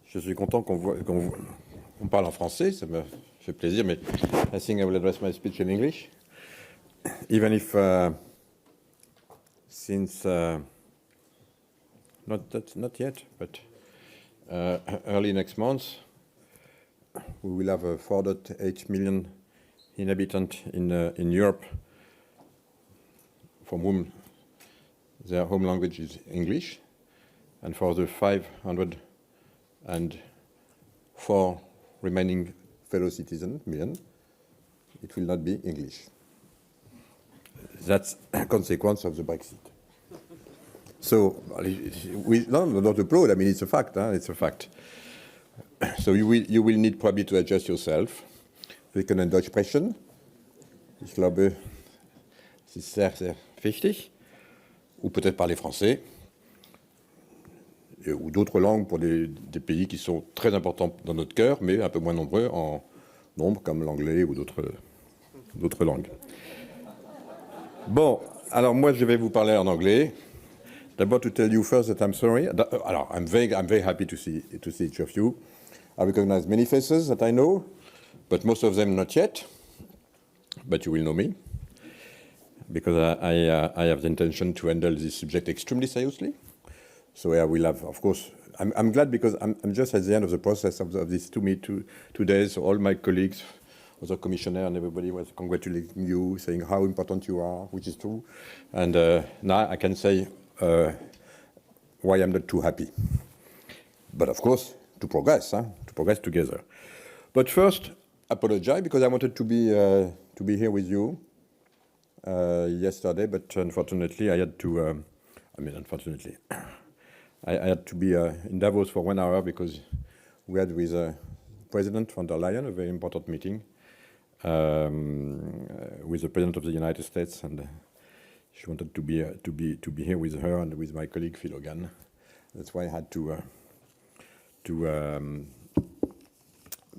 Je suis content qu'on parle en français, ça me fait plaisir, mais I think I will address my speech in English. Even if since not yet, but early next month, we will have 4.8 million inhabitants in Europe, from whom their home language is English, and for the 504 remaining fellow citizens, million, it will not be English. That's a consequence of the Brexit. So, not applaud. I mean, it's a fact. It's a fact. So you will need probably to adjust yourself. Wir können Deutsch sprechen. Ich glaube, c'est sehr, sehr wichtig. Ou peut-être parler français. Ou d'autres langues pour des pays qui sont très importants dans notre cœur, mais un peu moins nombreux en nombre, comme l'anglais ou d'autres langues. Bon, alors moi je vais vous parler en anglais. D'abord to tell you first that I'm sorry. Alors, I'm very happy to see each of you. I recognize many faces that I know, but most of them not yet. But you will know me, because I have the intention to handle this subject extremely seriously. So I will have, of course, I'm glad because I'm just at the end of the process of these 2 days. So all my colleagues, other commissioner, and everybody was congratulating you, saying how important you are, which is true. And now I can say why I'm not too happy. But of course, to progress together. But first, apologize because I wanted to be here with you yesterday, but unfortunately I had to. I had to be in Davos for 1 hour because we had with President von der Leyen a very important meeting with the President of the United States, and she wanted to be here with her and with my colleague Phil Hogan. That's why I had to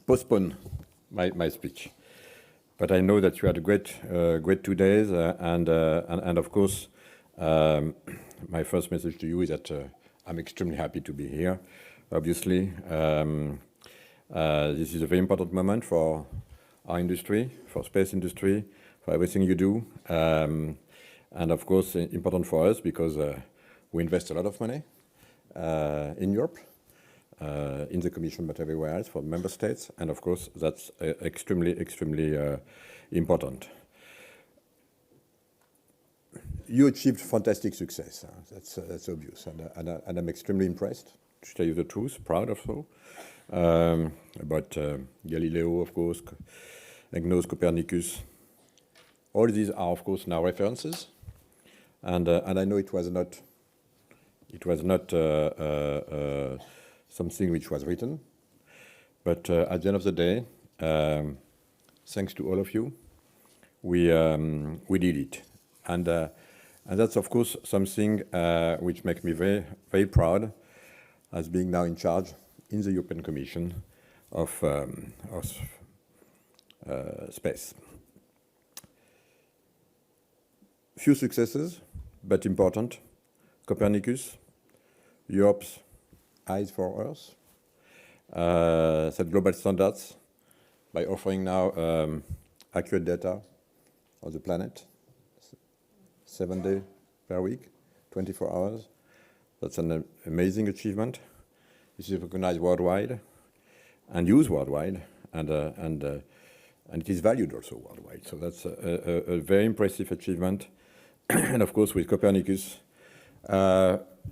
postpone my speech. But I know that you had a great 2 days, and of course, my first message to you is that I'm extremely happy to be here. Obviously, this is a very important moment for our industry, for space industry, for everything you do, and of course, important for us because we invest a lot of money in Europe, in the Commission, but everywhere else for member states, and of course, that's extremely important. You achieved fantastic success. That's obvious, and I'm extremely impressed. To tell you the truth, proud of so. About Galileo, of course, EGNOS, Copernicus. All these are, of course, now references, and I know it was not something which was written, but at the end of the day, thanks to all of you, we did it, and that's of course something which makes me very, very proud as being now in charge in the European Commission of space. Few successes, but important. Copernicus, Europe's eyes for Earth, set global standards by offering now accurate data of the planet, 7 days per week, 24 hours. That's an amazing achievement. This is recognized worldwide and used worldwide, and it is valued also worldwide. So that's a very impressive achievement. And of course, with Copernicus,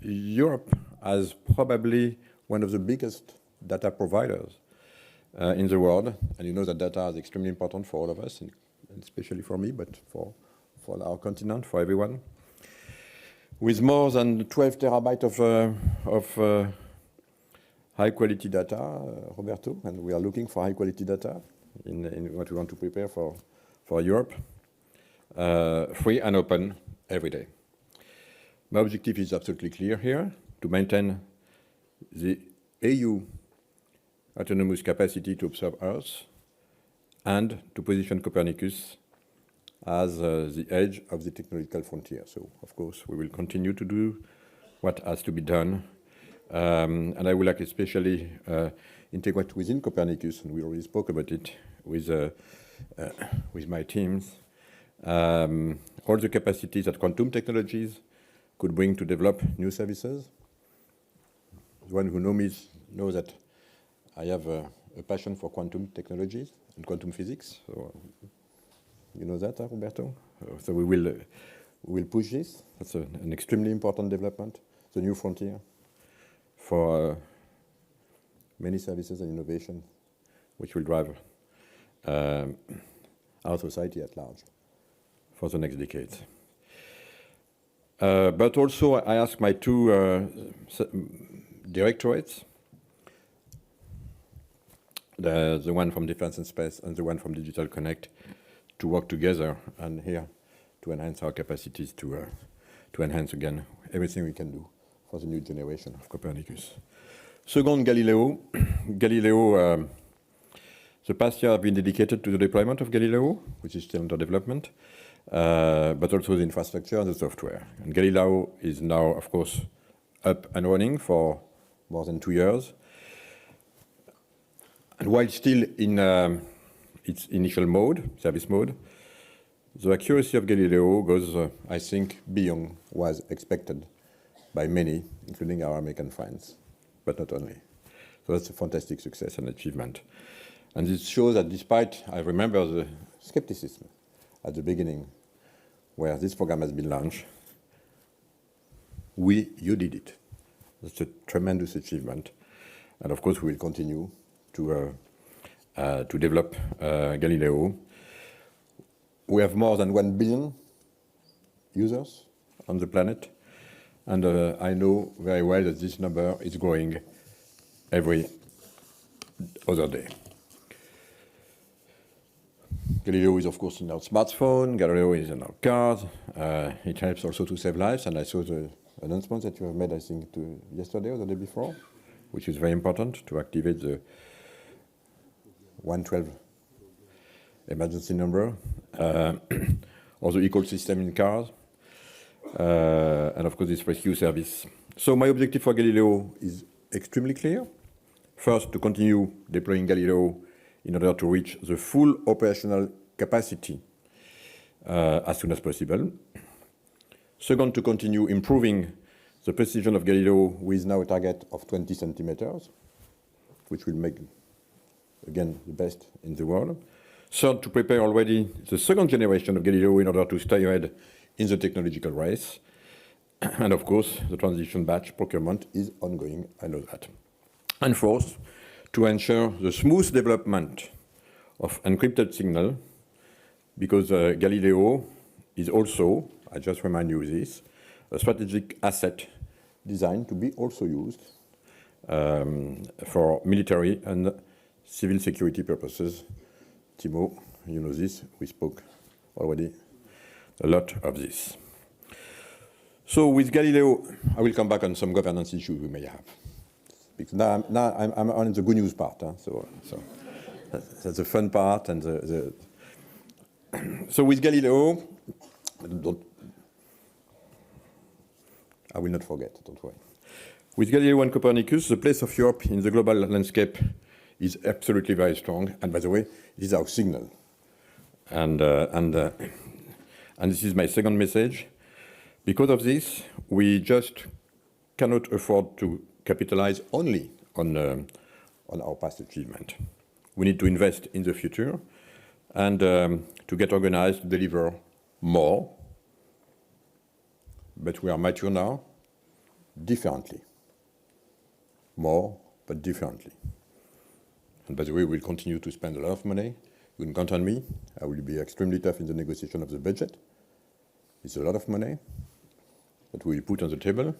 Europe has probably one of the biggest data providers in the world, and you know that data is extremely important for all of us, and especially for me, but for our continent, for everyone. With more than 12 terabytes of high-quality data, Roberto, and we are looking for high-quality data in what we want to prepare for Europe, free and open every day. My objective is absolutely clear here, to maintain the EU autonomous capacity to observe Earth and to position Copernicus as the edge of the technological frontier. So, of course, we will continue to do what has to be done And I would like especially integrate within Copernicus, and we already spoke about it with my teams, all the capacities that quantum technologies could bring to develop new services. The one who knows me knows that I have a passion for quantum technologies and quantum physics. So you know that, Roberto? So we will push this. That's an extremely important development. It's a new frontier for many services and innovation, which will drive our society at large for the next decades. But also, I asked my two directorates, the one from Defense and Space and the one from Digital Connect, to work together and here to enhance our capacities to enhance again everything we can do for the new generation of Copernicus. Second, Galileo. Galileo, the past year have been dedicated to the deployment of Galileo, which is still under development, but also the infrastructure and the software. And Galileo is now, of course, up and running for more than 2 years. And while still in its initial mode, service mode, the accuracy of Galileo goes, I think, beyond what was expected by many, including our American friends, but not only. So that's a fantastic success and achievement. And this shows that despite, I remember the skepticism at the beginning, where this program has been launched, you did it. That's a tremendous achievement. And of course, we will continue to develop Galileo. We have more than 1 billion users on the planet. And I know very well that this number is growing every other day. Galileo is, of course, in our smartphone. Galileo is in our cars. It helps also to save lives. And I saw the announcement that you have made, I think, yesterday or the day before, which is very important to activate the 112 emergency number, or the ecosystem in cars, and of course this rescue service. So my objective for Galileo is extremely clear. First, to continue deploying Galileo in order to reach the full operational capacity as soon as possible. Second, to continue improving the precision of Galileo with now a target of 20 centimeters, which will make, again, the best in the world. Third, to prepare already the second generation of Galileo in order to stay ahead in the technological race. And of course, the transition batch procurement is ongoing, I know that. And fourth, to ensure the smooth development of encrypted signal, because Galileo is also, I just remind you this, a strategic asset designed to be also used for military and civil security purposes. Timo, you know this, we spoke already a lot of this. So with Galileo, I will come back on some governance issues we may have. Because now I'm on the good news part, so that's the fun part. And so with Galileo, I will not forget, don't worry. With Galileo and Copernicus, the place of Europe in the global landscape is absolutely very strong. And by the way, this is our signal. And this is my second message. Because of this, we just cannot afford to capitalize only on our past achievement. We need to invest in the future and to get organized to deliver more. But we are mature now, differently. More, but differently. And by the way, we'll continue to spend a lot of money. You can count on me. I will be extremely tough in the negotiation of the budget. It's a lot of money that we will put on the table.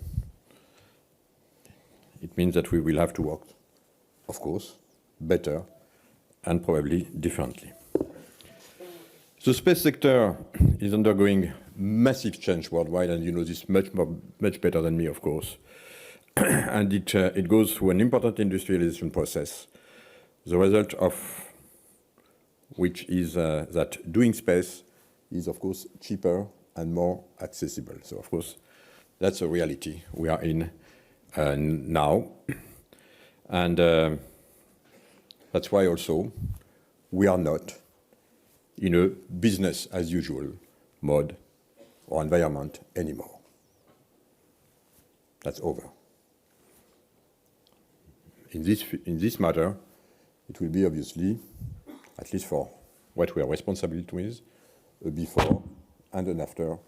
It means that we will have to work, of course, better and probably differently. The space sector is undergoing massive change worldwide, and you know this much better than me, of course. And it goes through an important industrialization process, the result of which is that doing space is, of course, cheaper and more accessible. So, of course, that's a reality we are in now. And that's why also we are not in a business as usual mode or environment anymore. That's over. In this matter, it will be obviously, at least for what we are responsible with, a before and an after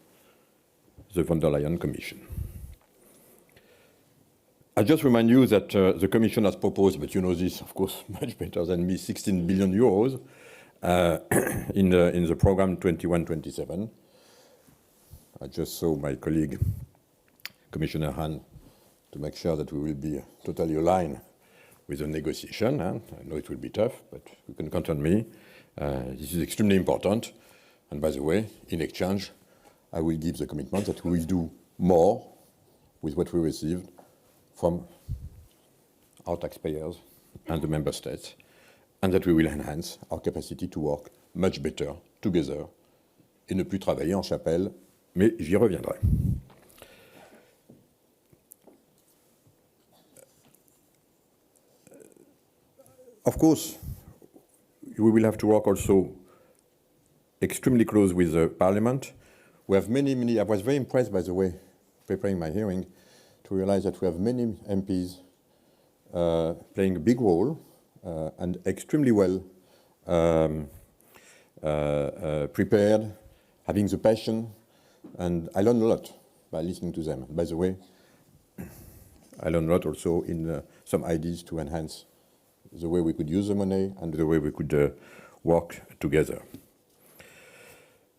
the von der Leyen Commission. I just remind you that the Commission has proposed, but you know this, of course, much better than me, 16 billion euros in the program 21-27. I just saw my colleague, Commissioner Hahn, to make sure that we will be totally aligned with the negotiation. I know it will be tough, but you can count on me. This is extremely important. And by the way, in exchange, I will give the commitment that we will do more with what we received from our taxpayers and the member states, and that we will enhance our capacity to work much better together et ne plus travailler en chapelle, mais j'y reviendrai. Of course, we will have to work also extremely close with the Parliament. We have many, I was very impressed, by the way, preparing my hearing, to realize that we have many MPs playing a big role and extremely well prepared, having the passion, and I learned a lot by listening to them. By the way, I learned a lot also in some ideas to enhance the way we could use the money and the way we could work together.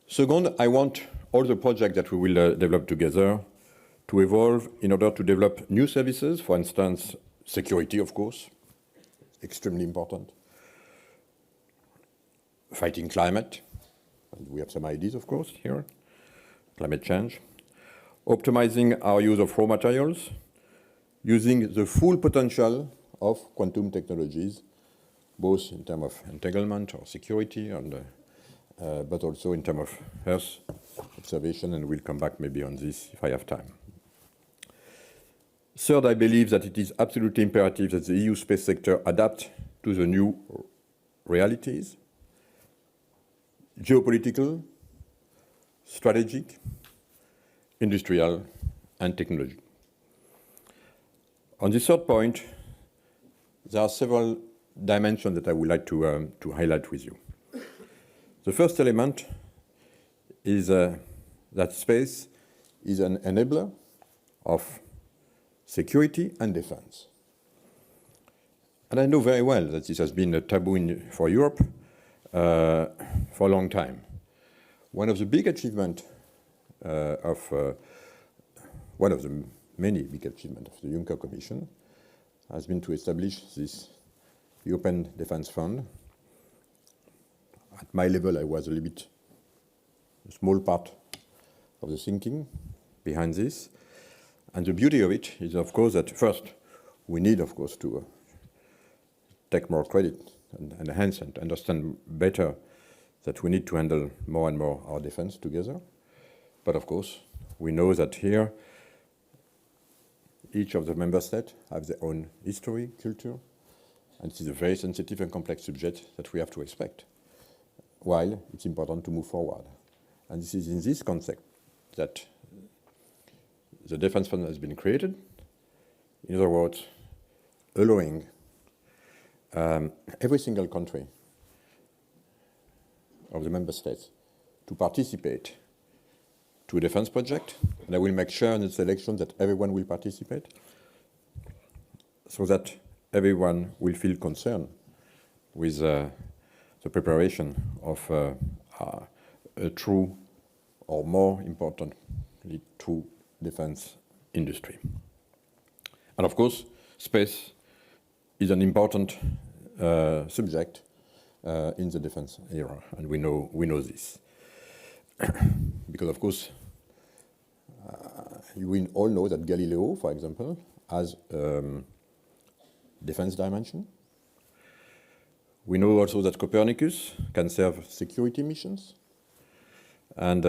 Second, I want all the projects that we will develop together to evolve in order to develop new services, for instance, security, of course, extremely important. Fighting climate, and we have some ideas, of course, here, climate change. Optimizing our use of raw materials, using the full potential of quantum technologies, both in terms of entanglement or security, and, but also in terms of Earth observation, and we'll come back maybe on this if I have time. Third, I believe that it is absolutely imperative that the EU space sector adapt to the new realities, geopolitical, strategic, industrial, and technological. On the third point, there are several dimensions that I would like to highlight with you. The first element is that space is an enabler of security and defense. And I know very well that this has been a taboo for Europe for a long time. One of the big achievements one of the many big achievements of the Juncker Commission has been to establish this European Defence Fund. At my level, I was a little bit a small part of the thinking behind this. And the beauty of it is, of course, that first, we need, of course, to take more credit and enhance and understand better that we need to handle more and more our defense together. But of course, we know that here, each of the member states have their own history, culture, and it is a very sensitive and complex subject that we have to respect, while it's important to move forward. And this is in this concept that the Defence Fund has been created. In other words, allowing every single country of the member states to participate to a defense project, and I will make sure in the selection that everyone will participate, so that everyone will feel concerned with the preparation of a true, or more importantly, true defense industry. And of course, space is an important subject in the defense era, and we know this. Because of course, we all know that Galileo, for example, has defense dimension. We know also that Copernicus can serve security missions, and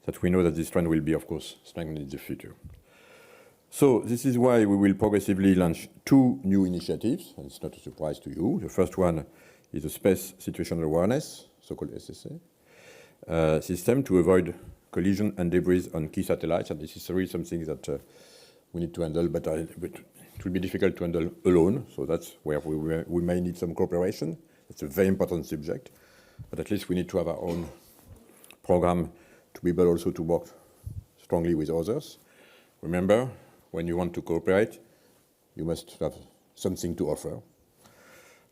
that we know that this trend will be, of course, strengthened in the future. So this is why we will progressively launch two new initiatives, and it's not a surprise to you. The first one is a Space Situational Awareness, so-called SSA, system to avoid collision and debris on key satellites, and this is really something that we need to handle, but it will be difficult to handle alone, so that's where we may need some cooperation. It's a very important subject, but at least we need to have our own program to be able also to work strongly with others. Remember, when you want to cooperate, you must have something to offer.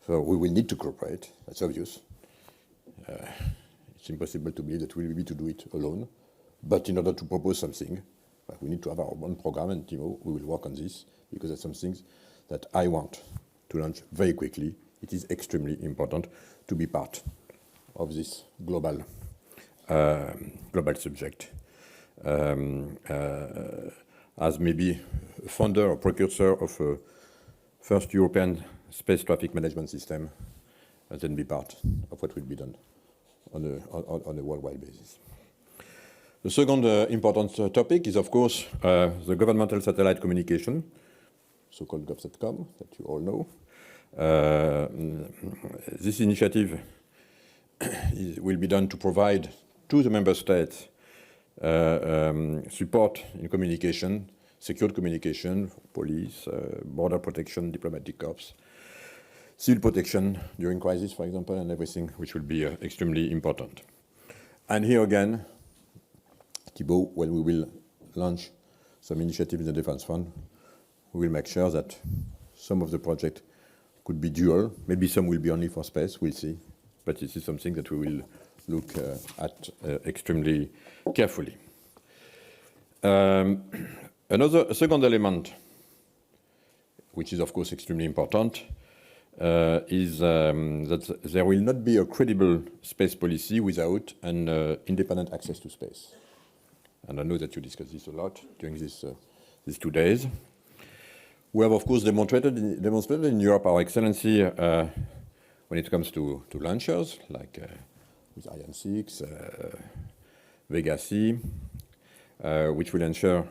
So we will need to cooperate, that's obvious. It's impossible to believe that we will be able to do it alone. But in order to propose something, we need to have our own program, and Timo, we will work on this, because that's something that I want to launch very quickly. It is extremely important to be part of this global subject. As maybe a founder or precursor of a first European space traffic management system, and then be part of what will be done on a worldwide basis. The second important topic is, of course, the governmental satellite communication, so-called GovSatcom, that you all know. This initiative will be done to provide to the member states support in communication, secured communication, police, border protection, diplomatic corps, civil protection during crisis, for example, and everything, which will be extremely important. And here again, Thibault, when we will launch some initiatives in the Defense Fund, we will make sure that some of the projects could be dual. Maybe some will be only for space, we'll see. But this is something that we will look at extremely carefully. A second element, which is of course extremely important, is that there will not be a credible space policy without an independent access to space. And I know that you discussed this a lot during these 2 days. We have, of course, demonstrated in Europe our excellency when it comes to launchers, like with Ariane 6, Vega C, which will ensure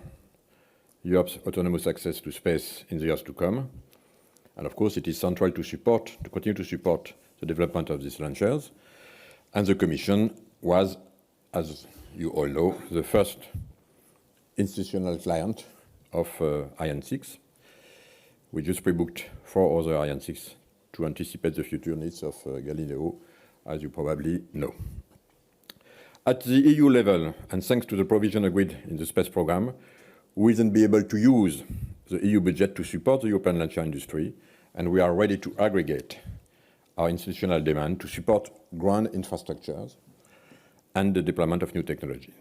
Europe's autonomous access to space in the years to come. And of course, it is central to continue to support the development of these launchers. And the Commission was, as you all know, the first institutional client of Ariane 6. We just pre-booked 4 other Ariane 6 to anticipate the future needs of Galileo, as you probably know. At the EU level, and thanks to the provision agreed in the space program, we will then be able to use the EU budget to support the European launcher industry, and we are ready to aggregate our institutional demand to support ground infrastructures and the deployment of new technology.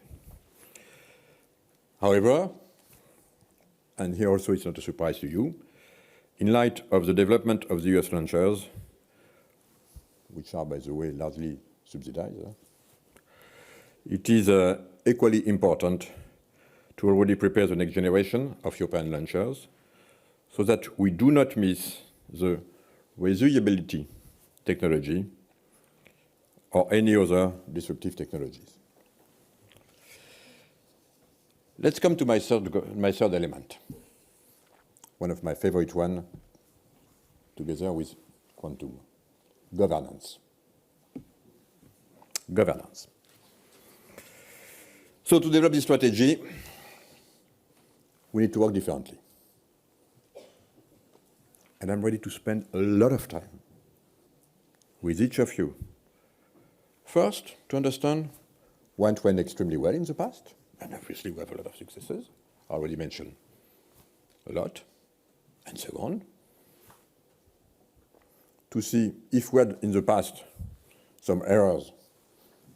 However, and here also it's not a surprise to you, in light of the development of the US launchers, which are, by the way, largely subsidized, it is equally important to already prepare the next generation of European launchers so that we do not miss the reusability technology or any other disruptive technologies. Let's come to my third element, one of my favorite ones, together with quantum, governance. Governance. So to develop this strategy, we need to work differently. And I'm ready to spend a lot of time with each of you. First, to understand what went extremely well in the past, and obviously we have a lot of successes, I already mentioned a lot, and so on. To see if we had in the past some errors,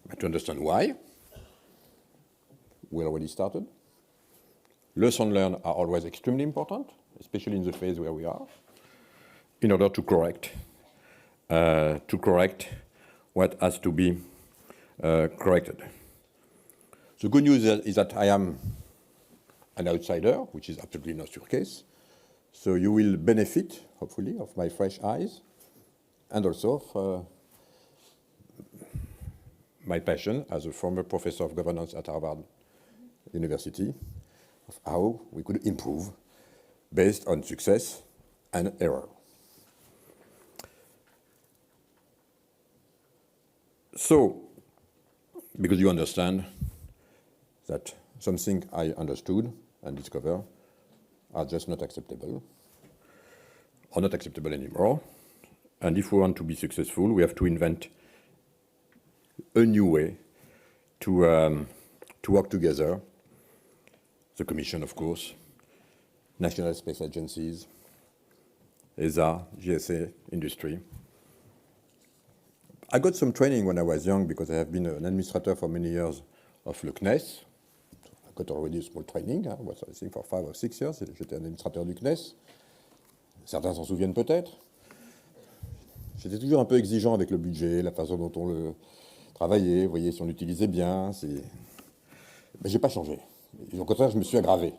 but to understand why. We already started. Lessons learned are always extremely important, especially in the phase where we are, in order to correct what has to be corrected. The good news is that I am an outsider, which is absolutely not your case. So you will benefit, hopefully, of my fresh eyes and also of my passion as a former professor of governance at Harvard University, of how we could improve based on success and error. So, because you understand that something I understood and discovered are just not acceptable, or not acceptable anymore, and if we want to be successful, we have to invent a new way to work together. The Commission, of course, national space agencies, ESA, GSA, industry. I got some training when I was young because I have been an administrator for many years of le CNES. I got already a small training. I was, I think, for 5 or 6 years. J'étais un administrateur du CNES. Certains s'en souviennent peut-être. J'étais toujours un peu exigeant avec le budget, la façon dont on le travaillait, vous voyez, si on l'utilisait bien. Mais je n'ai pas changé. Et au contraire, je me suis aggravé.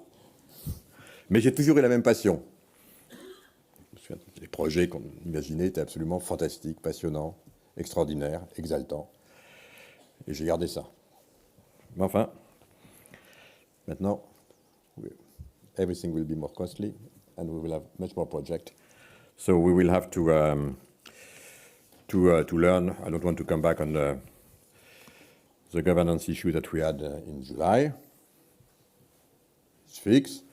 Mais j'ai toujours eu la même passion. Les projets qu'on imaginait étaient absolument fantastiques, passionnants, extraordinaires, exaltants. Et j'ai gardé ça. Mais enfin, maintenant, everything will be more costly and we will have much more projects. So we will have to learn. I don't want to come back on the governance issue that we had in July. It's fixed.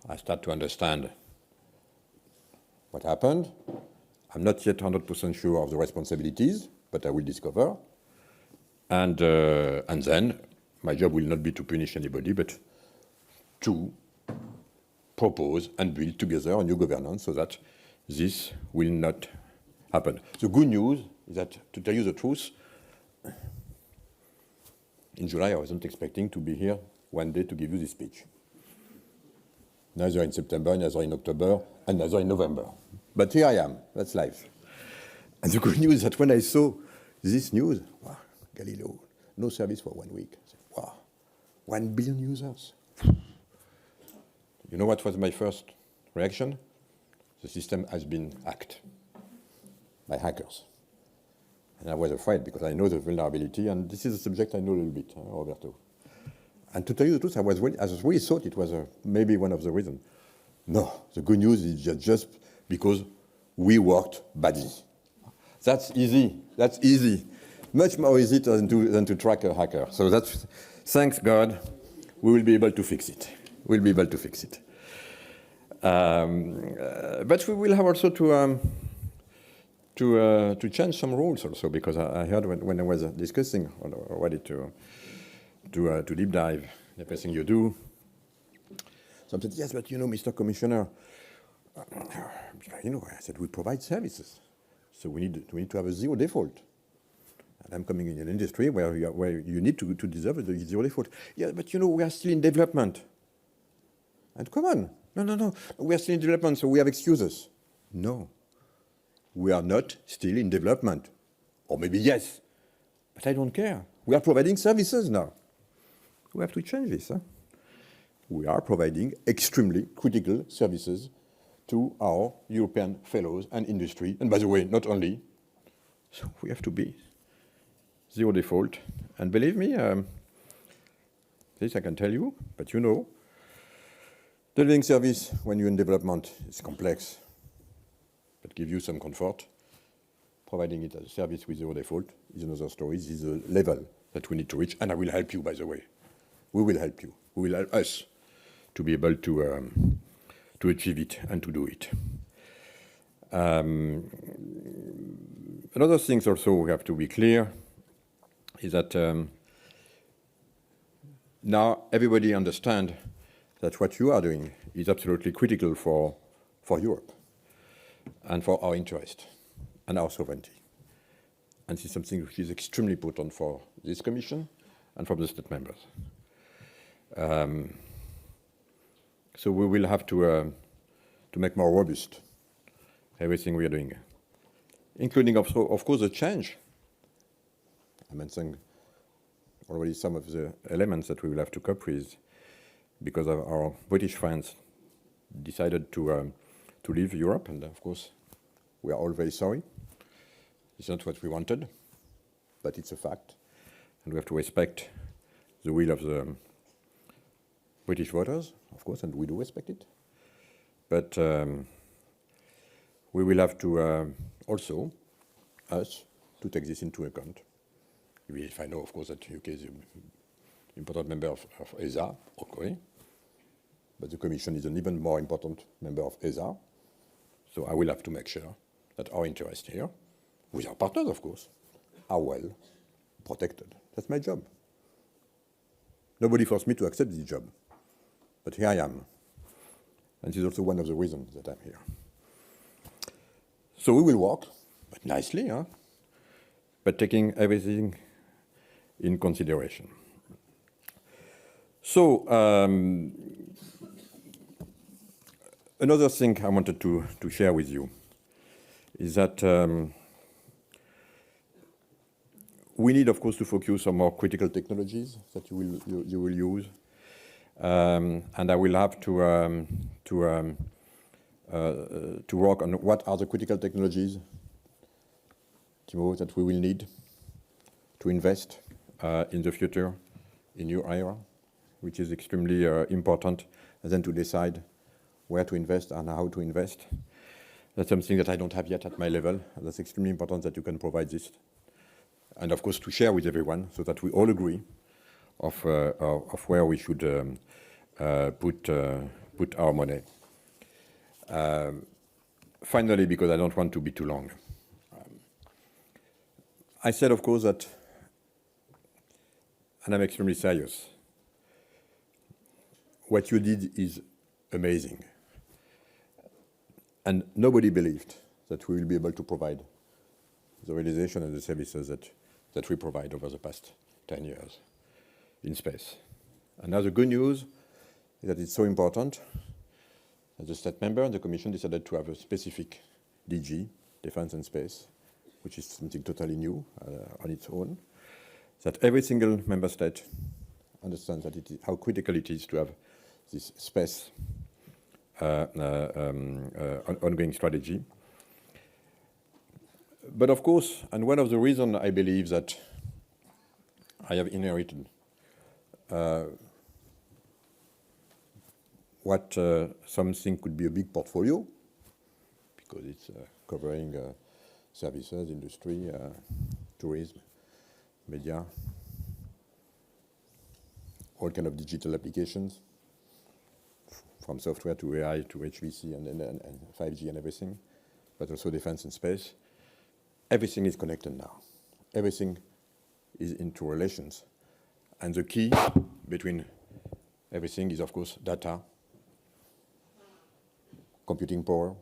I start to understand what happened. I'm not yet 100% sure of the responsibilities, but I will discover. And then my job will not be to punish anybody, but to propose and build together a new governance so that this will not happen. The good news is that, to tell you the truth, in July I wasn't expecting to be here one day to give you this speech. Neither in September, neither in October, and neither in November. But here I am, that's life. And the good news is that when I saw this news, wow, Galileo, no service for 1 week. I said, wow, 1 billion users. You know what was my first reaction? The system has been hacked by hackers. And I was afraid because I know the vulnerability, and this is a subject I know a little bit, Roberto. And to tell you the truth, I really thought it was maybe one of the reasons. No, the good news is just because we worked badly. That's easy. That's easy. Much more easy than to track a hacker. So that's, thanks God, we will be able to fix it. We'll be able to fix it. But we will have also to change some rules also, because I heard when I was discussing already to deep dive everything you do. Some said, yes, but you know, Mr. Commissioner, you know, I said we provide services, so we need to have a zero default. And I'm coming in an industry where you need to deserve the zero default. Yeah, but you know, we are still in development. And come on, no, we are still in development, so we have excuses. No, we are not still in development. Or maybe yes, but I don't care. We are providing services now. We have to change this. Huh? We are providing extremely critical services to our European fellows and industry. And by the way, not only. So we have to be zero default. And believe me, this I can tell you, but you know, delivering service when you're in development is complex, but give you some comfort. Providing it as a service with zero default is another story. This is a level that we need to reach, and I will help you, by the way. We will help you. We will help us to be able to achieve it and to do it. Another thing also we have to be clear is that now everybody understands that what you are doing is absolutely critical for Europe and for our interest and our sovereignty. And this is something which is extremely important for this Commission and for the state members. So we will have to make more robust everything we are doing, including also, of course, the change. I mentioned already some of the elements that we will have to cope with because of our British friends decided to leave Europe, and of course, we are all very sorry. It's not what we wanted, but it's a fact, and we have to respect the will of the British voters, of course, and we do respect it. But we will have to also, us, to take this into account. If I know, of course, that UK is an important member of ESA, okay, but the Commission is an even more important member of ESA, so I will have to make sure that our interests here, with our partners, of course, are well protected. That's my job. Nobody forced me to accept this job, but here I am. And this is also one of the reasons that I'm here. So we will work, but nicely, huh? But taking everything in consideration. So another thing I wanted to share with you is that we need, of course, to focus on more critical technologies that you will use, and I will have to work on what are the critical technologies, Timo, that we will need to invest in the future, in your era, which is extremely important, and then to decide where to invest and how to invest. That's something that I don't have yet at my level. That's extremely important that you can provide this. And of course, to share with everyone so that we all agree of where we should put our money. Finally, because I don't want to be too long, I said, of course, that, and I'm extremely serious, what you did is amazing. And nobody believed that we will be able to provide the realization and the services that we provide over the past 10 years in space. And now the good news is that it's so important that the state member and the Commission decided to have a specific DG, Defense and Space, which is something totally new on its own, that every single member state understands that how critical it is to have this space ongoing strategy. But of course, and one of the reasons I believe that I have inherited what something could be a big portfolio, because it's covering services, industry, tourism, media, all kind of digital applications, from software to AI to HPC and 5G and everything, but also defense and space. Everything is connected now. Everything is into relations. And the key between everything is, of course, data, computing power.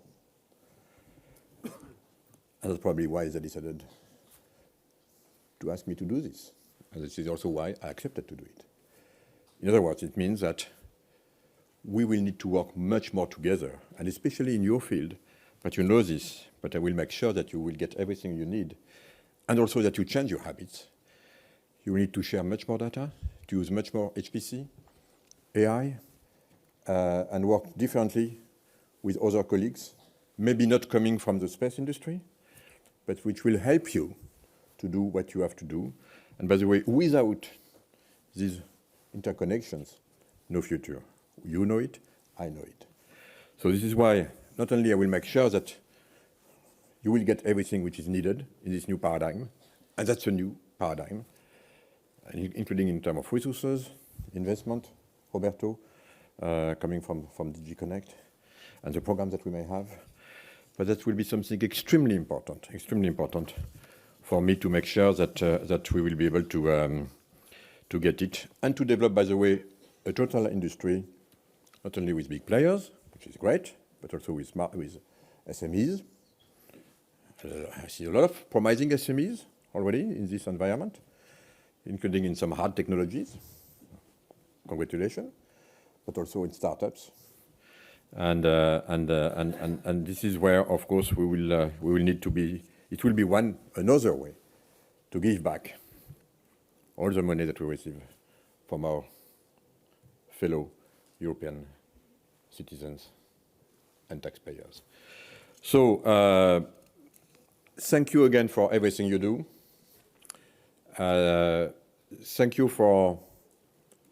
And that's probably why they decided to ask me to do this. And this is also why I accepted to do it. In other words, it means that we will need to work much more together, and especially in your field, but you know this, but I will make sure that you will get everything you need, and also that you change your habits. You need to share much more data, to use much more HPC, AI, and work differently with other colleagues, maybe not coming from the space industry, but which will help you to do what you have to do. And by the way, without these interconnections, no future. You know it, I know it. So this is why not only I will make sure that you will get everything which is needed in this new paradigm, and that's a new paradigm, including in terms of resources, investment, Roberto, coming from DG Connect, and the programs that we may have. But that will be something extremely important for me to make sure that we will be able to get it, and to develop, by the way, a total industry, not only with big players, which is great, but also with SMEs. I see a lot of promising SMEs already in this environment, including in some hard technologies. Congratulations, but also in startups. And this is where, of course, we will need to be. It will be another way to give back all the money that we receive from our fellow European citizens and taxpayers. So thank you again for everything you do. Thank you for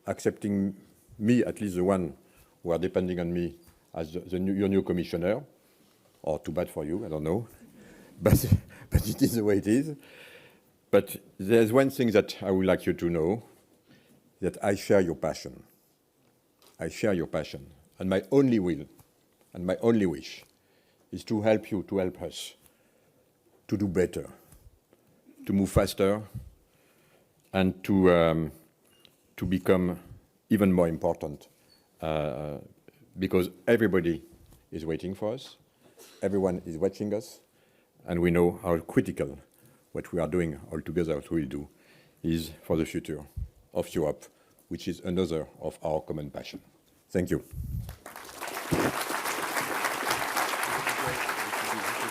accepting me, at least the one who are depending on me as your new commissioner, or too bad for you, I don't know, but it is the way it is. But there's one thing that I would like you to know, that I share your passion. I share your passion, and my only will, and my only wish, is to help you, to help us, to do better, to move faster, and to become even more important, because everybody is waiting for us, everyone is watching us, and we know how critical what we are doing all together, what we'll do, is for the future of Europe, which is another of our common passion. Thank you.